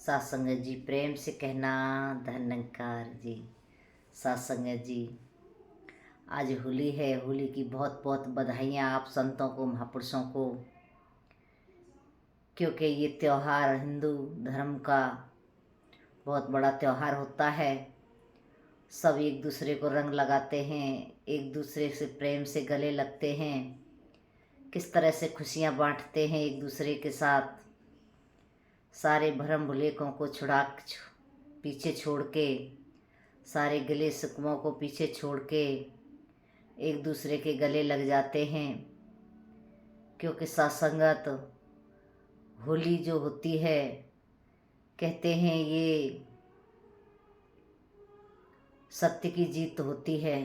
सासंगत जी प्रेम से कहना धन्यकार जी। सासंगत जी, आज होली है। होली की बहुत बहुत बधाइयाँ आप संतों को, महापुरुषों को, क्योंकि ये त्यौहार हिंदू धर्म का बहुत बड़ा त्यौहार होता है। सब एक दूसरे को रंग लगाते हैं, एक दूसरे से प्रेम से गले लगते हैं, किस तरह से खुशियाँ बांटते हैं एक दूसरे के साथ। सारे भरम भुलेखों को पीछे छोड़ के, सारे गिले शिकवों को पीछे छोड़ के एक दूसरे के गले लग जाते हैं। क्योंकि सत्संगत होली जो होती है, कहते हैं ये सत्य की जीत होती है।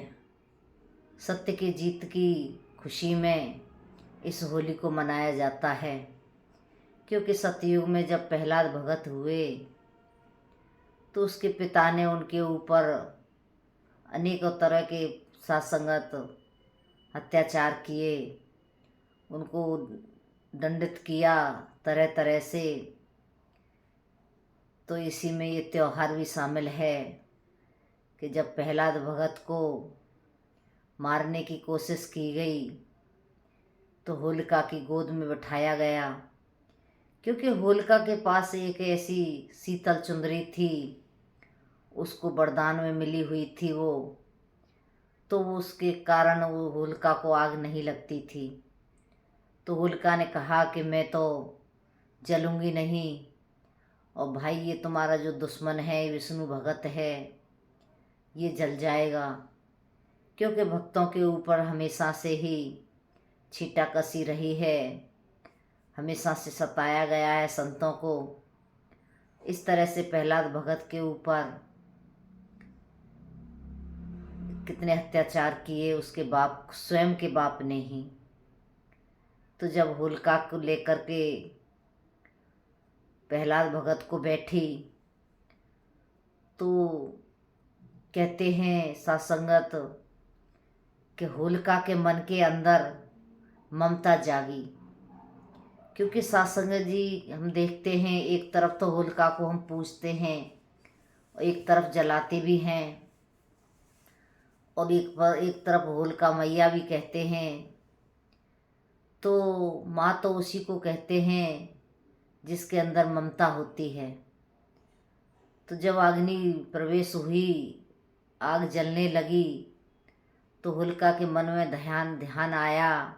सत्य की जीत की खुशी में इस होली को मनाया जाता है। क्योंकि सतयुग में जब प्रहलाद भगत हुए तो उसके पिता ने उनके ऊपर अनेकों तरह के सत्संगत अत्याचार किए, उनको दंडित किया तरह तरह से। तो इसी में ये त्यौहार भी शामिल है कि जब प्रहलाद भगत को मारने की कोशिश की गई तो होलिका की गोद में बिठाया गया। क्योंकि होलिका के पास एक ऐसी शीतल चुंदरी थी, उसको वरदान में मिली हुई थी वो, तो उसके कारण वो होलिका को आग नहीं लगती थी। तो होलिका ने कहा कि मैं तो जलूंगी नहीं, और भाई ये तुम्हारा जो दुश्मन है विष्णु भगत है ये जल जाएगा। क्योंकि भक्तों के ऊपर हमेशा से ही छीटा कसी रही है, हमेशा से सताया गया है संतों को। इस तरह से प्रहलाद भगत के ऊपर कितने अत्याचार किए उसके बाप, स्वयं के बाप ने ही। तो जब होलिका को लेकर के प्रहलाद भगत को बैठी तो कहते हैं सत्संगत कि होलिका के मन के अंदर ममता जागी। क्योंकि सत्संगत जी हम देखते हैं, एक तरफ तो होलिका को हम पूजते हैं और एक तरफ जलाते भी हैं, और एक तरफ होलिका मैया भी कहते हैं। तो माँ तो उसी को कहते हैं जिसके अंदर ममता होती है। तो जब अग्नि प्रवेश हुई, आग जलने लगी, तो होलिका के मन में ध्यान आया,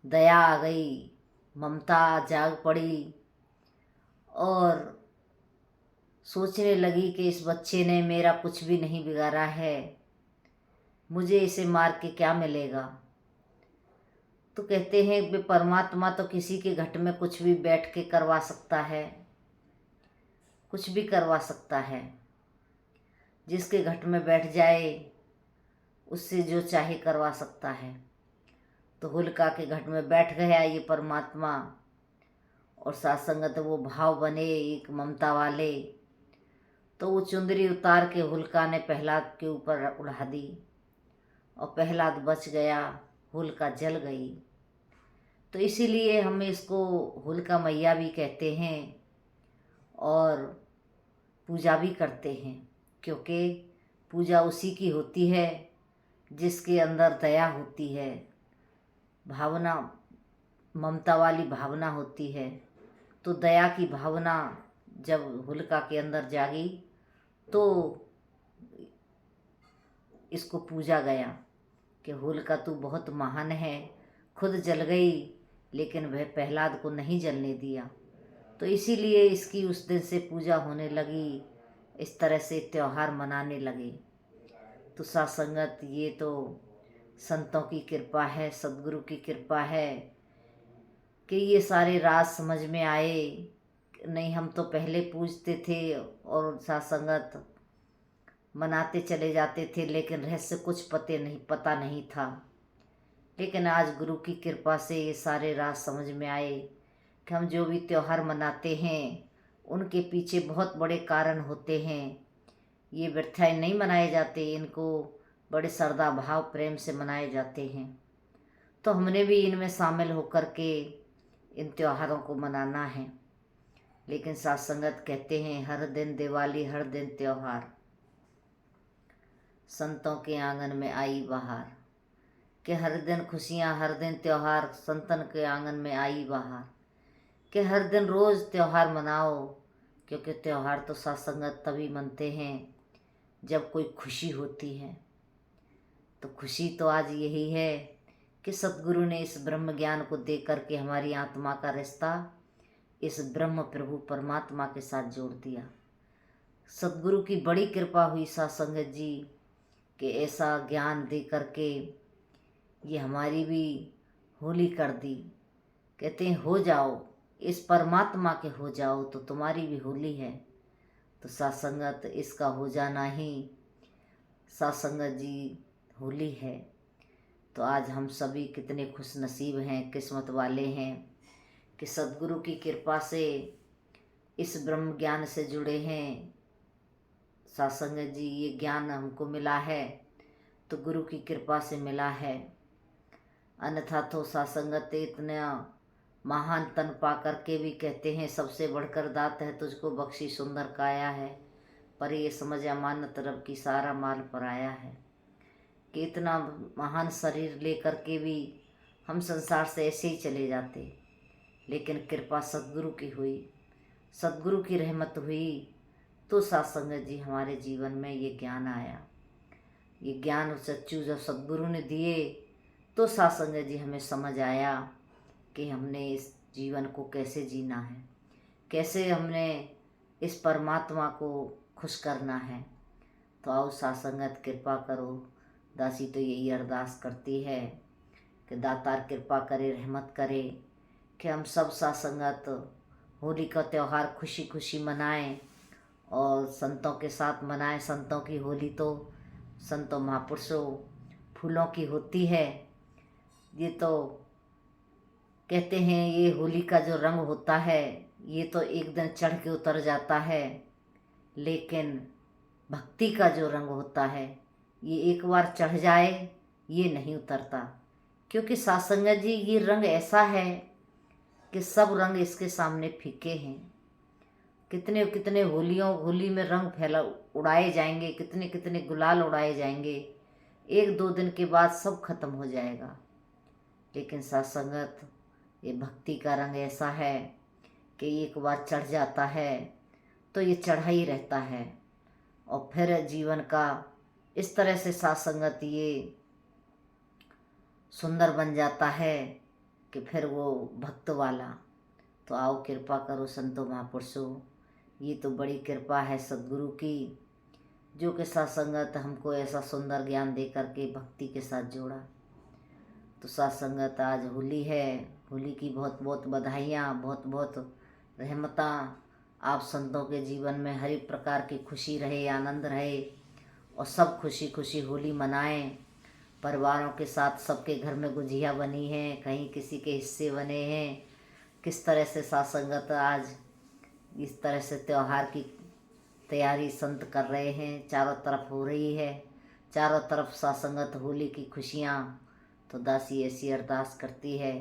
दया आ गई, ममता जाग पड़ी और सोचने लगी कि इस बच्चे ने मेरा कुछ भी नहीं बिगाड़ा है, मुझे इसे मार के क्या मिलेगा। तो कहते हैं कि परमात्मा तो किसी के घट में कुछ भी बैठ के करवा सकता है, कुछ भी करवा सकता है। जिसके घट में बैठ जाए उससे जो चाहे करवा सकता है। तो होलिका के घट में बैठ गया ये परमात्मा, और सत्संगत वो भाव बने एक ममता वाले। तो वो चुंदरी उतार के होलिका ने प्रहलाद के ऊपर उड़ा दी और प्रहलाद बच गया, होलिका जल गई। तो इसीलिए हम इसको होलिका मैया भी कहते हैं और पूजा भी करते हैं। क्योंकि पूजा उसी की होती है जिसके अंदर दया होती है, भावना, ममता वाली भावना होती है। तो दया की भावना जब होलिका के अंदर जागी तो इसको पूजा गया कि होलिका तू बहुत महान है, खुद जल गई लेकिन वह प्रहलाद को नहीं जलने दिया। तो इसीलिए इसकी उस दिन से पूजा होने लगी, इस तरह से त्यौहार मनाने लगे। तो सत्संगत ये तो संतों की कृपा है, सदगुरु की कृपा है कि ये सारे राज समझ में आए। नहीं हम तो पहले पूजते थे और सत्संगत मनाते चले जाते थे, लेकिन रहस्य कुछ पता नहीं था। लेकिन आज गुरु की कृपा से ये सारे राज समझ में आए कि हम जो भी त्यौहार मनाते हैं उनके पीछे बहुत बड़े कारण होते हैं। ये व्यर्थाएँ नहीं मनाए जाते, इनको बड़े श्रद्धा भाव प्रेम से मनाए जाते हैं। तो हमने भी इनमें शामिल होकर के इन त्योहारों को मनाना है। लेकिन सत्संगत कहते हैं हर दिन दिवाली हर दिन त्योहार, संतों के आंगन में आई बहार। कि हर दिन खुशियाँ हर दिन त्योहार, संतन के आंगन में आई बहार। कि हर दिन रोज़ त्योहार मनाओ, क्योंकि त्योहार तो सत्संगत तभी मनते हैं जब कोई खुशी होती है। तो खुशी तो आज यही है कि सतगुरु ने इस ब्रह्म ज्ञान को दे करके हमारी आत्मा का रिश्ता इस ब्रह्म प्रभु परमात्मा के साथ जोड़ दिया। सतगुरु की बड़ी कृपा हुई सत्संगत जी कि ऐसा ज्ञान दे करके ये हमारी भी होली कर दी। कहते हैं हो जाओ इस परमात्मा के, हो जाओ तो तुम्हारी भी होली है। तो सत्संगत इसका हो जाना ही सत्संगत जी होली है। तो आज हम सभी कितने खुश नसीब हैं, किस्मत वाले हैं कि सतगुरु की कृपा से इस ब्रह्म ज्ञान से जुड़े हैं। सत्संगत जी ये ज्ञान हमको मिला है तो गुरु की कृपा से मिला है, अन्यथा तो सत्संगत इतना महान तन पा करके भी कहते हैं सबसे बढ़कर दात है तुझको बख्शी सुंदर काया है, पर ये समझ अमानत रब की सारा माल पराया है। कि इतना महान शरीर लेकर के भी हम संसार से ऐसे ही चले जाते, लेकिन कृपा सतगुरु की हुई, सतगुरु की रहमत हुई तो सत्संगत जी हमारे जीवन में ये ज्ञान आया। ये ज्ञान सच्चू जब सतगुरु ने दिए तो सत्संगत जी हमें समझ आया कि हमने इस जीवन को कैसे जीना है, कैसे हमने इस परमात्मा को खुश करना है। तो आओ सत्संगत कृपा करो। दासी तो यही अरदास करती है कि दातार कृपा करे, रहमत करे कि हम सब सत्संगत होली का त्यौहार खुशी खुशी मनाएं और संतों के साथ मनाएं। संतों की होली तो संतों महापुरुषों फूलों की होती है। ये तो कहते हैं ये होली का जो रंग होता है ये तो एक दिन चढ़ के उतर जाता है, लेकिन भक्ति का जो रंग होता है ये एक बार चढ़ जाए ये नहीं उतरता। क्योंकि सत्संगत जी ये रंग ऐसा है कि सब रंग इसके सामने फीके हैं। कितने कितने होली में रंग फैला उड़ाए जाएंगे, कितने कितने गुलाल उड़ाए जाएंगे, एक दो दिन के बाद सब खत्म हो जाएगा। लेकिन सत्संगत ये भक्ति का रंग ऐसा है कि एक बार चढ़ जाता है तो ये चढ़ा ही रहता है और फिर जीवन का इस तरह से सत्संगत ये सुंदर बन जाता है कि फिर वो भक्त वाला। तो आओ कृपा करो संतों महापुरुषों, ये तो बड़ी कृपा है सतगुरु की जो कि सत्संगत हमको ऐसा सुंदर ज्ञान दे करके भक्ति के साथ जोड़ा। तो सत्संगत आज होली है, होली की बहुत बहुत बधाइयाँ, बहुत बहुत रहमता आप संतों के जीवन में हर एक प्रकार की खुशी रहे, आनंद रहे और सब खुशी खुशी होली मनाएं। परिवारों के साथ सबके घर में गुझिया बनी है, कहीं किसी के हिस्से बने हैं। किस तरह से सत्संगत आज इस तरह से त्यौहार की तैयारी संत कर रहे हैं, चारों तरफ हो रही है, चारों तरफ सत्संगत होली की खुशियाँ। तो दासी ऐसी अरदास करती है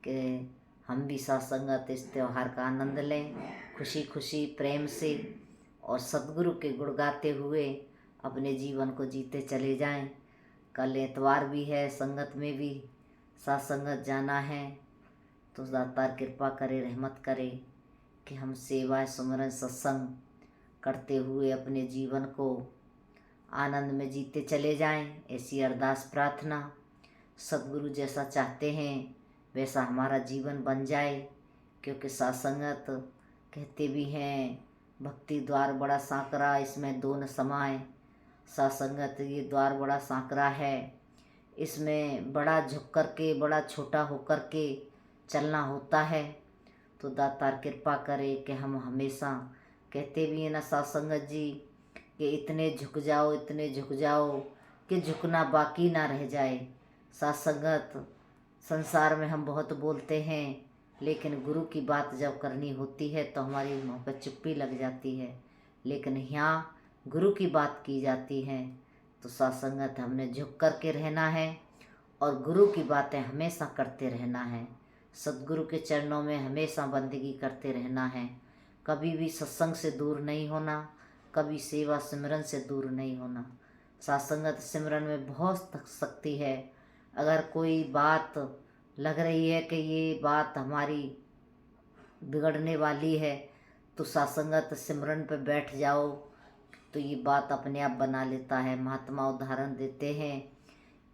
कि हम भी सत्संगत इस त्यौहार का आनंद लें, खुशी खुशी प्रेम से और सतगुरु के गुण गाते हुए अपने जीवन को जीते चले जाएं। कल एतवार भी है, संगत में भी सत्संगत जाना है। तो दातार कृपा करे, रहमत करे कि हम सेवा सुमरन सत्संग करते हुए अपने जीवन को आनंद में जीते चले जाएं। ऐसी अरदास प्रार्थना सतगुरु जैसा चाहते हैं वैसा हमारा जीवन बन जाए। क्योंकि सत्संगत कहते भी हैं भक्ति द्वार बड़ा सांकरा, इसमें दो न समाए। सत्संगत ये द्वार बड़ा सांकरा है, इसमें बड़ा झुक कर के, बड़ा छोटा होकर के चलना होता है। तो दातार कृपा करे कि हम हमेशा कहते भी हैं ना सत्संगत जी कि इतने झुक जाओ, इतने झुक जाओ कि झुकना बाकी ना रह जाए। सत्संगत संसार में हम बहुत बोलते हैं, लेकिन गुरु की बात जब करनी होती है तो हमारी मुँह पर चुप्पी लग जाती है। लेकिन यहाँ गुरु की बात की जाती है तो सत्संगत हमने झुक कर के रहना है और गुरु की बातें हमेशा करते रहना है। सतगुरु के चरणों में हमेशा बंदगी करते रहना है। कभी भी सत्संग से दूर नहीं होना, कभी सेवा सिमरन से दूर नहीं होना। सत्संगत सिमरन में बहुत शक्ति है। अगर कोई बात लग रही है कि ये बात हमारी बिगड़ने वाली है, तो सत्संगत सिमरन पे बैठ जाओ तो ये बात अपने आप बना लेता है। महात्मा उदाहरण देते हैं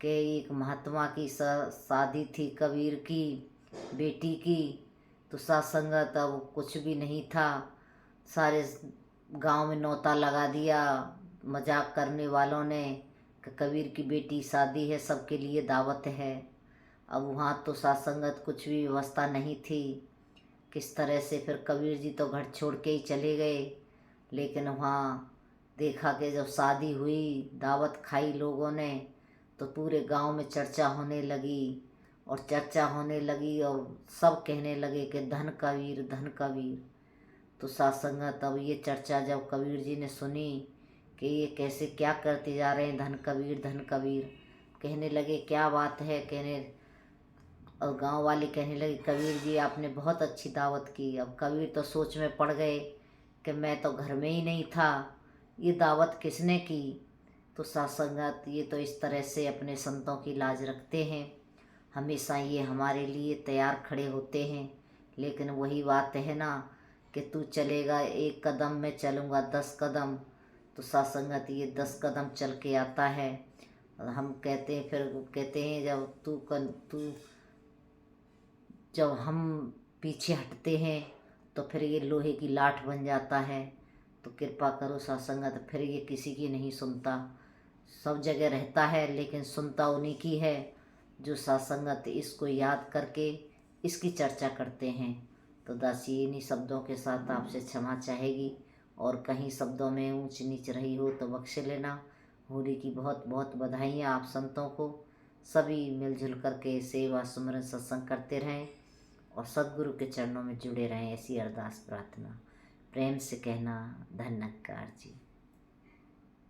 कि एक महात्मा की शादी थी कबीर की बेटी की, तो सत्संगत अब कुछ भी नहीं था। सारे गांव में न्योता लगा दिया मजाक करने वालों ने कि कबीर की बेटी शादी है, सबके लिए दावत है। अब वहाँ तो सत्संगत कुछ भी व्यवस्था नहीं थी। किस तरह से फिर कबीर जी तो घर छोड़ के ही चले गए। लेकिन वहाँ देखा कि जब शादी हुई, दावत खाई लोगों ने, तो पूरे गांव में चर्चा होने लगी और सब कहने लगे कि धन कबीर धन कबीर। तो सत्संगत अब ये चर्चा जब कबीर जी ने सुनी कि ये कैसे क्या करते जा रहे हैं धन कबीर, कहने लगे क्या बात है। और गांव वाले कहने लगे कबीर जी आपने बहुत अच्छी दावत की। अब कबीर तो सोच में पड़ गए कि मैं तो घर में ही नहीं था, ये दावत किसने की। तो सत्संगत ये तो इस तरह से अपने संतों की लाज रखते हैं, हमेशा ये हमारे लिए तैयार खड़े होते हैं। लेकिन वही बात है ना कि तू चलेगा 1 कदम, मैं चलूँगा 10 कदम। तो सत्संगत ये 10 कदम चल के आता है। हम कहते हैं, फिर कहते हैं जब हम पीछे हटते हैं तो फिर ये लोहे की लाठ बन जाता है। तो कृपा करो सत्संगत, फिर ये किसी की नहीं सुनता, सब जगह रहता है लेकिन सुनता उन्हीं की है जो सत्संगत इसको याद करके इसकी चर्चा करते हैं। तो दासी इन्हीं शब्दों के साथ आपसे क्षमा चाहेगी, और कहीं शब्दों में ऊंच नीच रही हो तो बख्श लेना। होली की बहुत बहुत बधाइयाँ आप संतों को। सभी मिलजुल करके सेवा सुमरन सत्संग करते रहें और सद्गुरु के चरणों में जुड़े रहें, ऐसी अरदास प्रार्थना। प्रेम से कहना, धन्यकार जी।